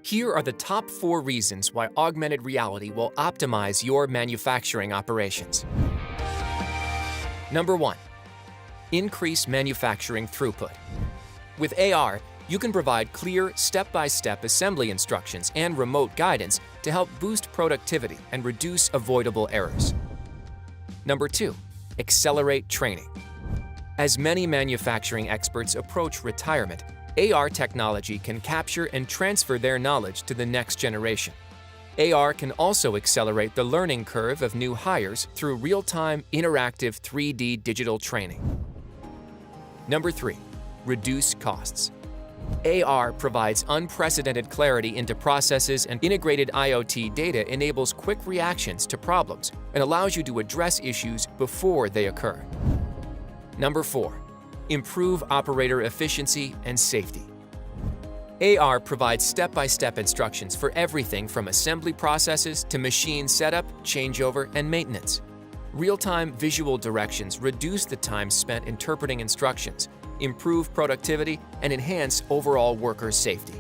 Here are the top 4 reasons why augmented reality will optimize your manufacturing operations. Number 1. Increase manufacturing throughput. With AR, you can provide clear, step-by-step assembly instructions and remote guidance to help boost productivity and reduce avoidable errors. Number 2. Accelerate training. As many manufacturing experts approach retirement, AR technology can capture and transfer their knowledge to the next generation. AR can also accelerate the learning curve of new hires through real-time, interactive 3D digital training. Number 3. Reduce costs. AR provides unprecedented clarity into processes, and integrated IoT data enables quick reactions to problems and allows you to address issues before they occur. Number 4. Improve operator efficiency and safety. AR provides step-by-step instructions for everything from assembly processes to machine setup, changeover, and maintenance. Real-time visual directions reduce the time spent interpreting instructions, improve productivity, and enhance overall worker safety.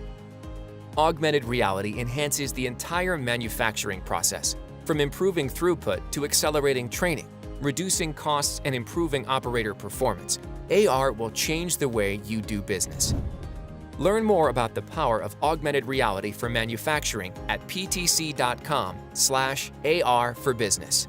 Augmented reality enhances the entire manufacturing process, from improving throughput to accelerating training, reducing costs, and improving operator performance. AR will change the way you do business. Learn more about the power of augmented reality for manufacturing at ptc.com/AR for business.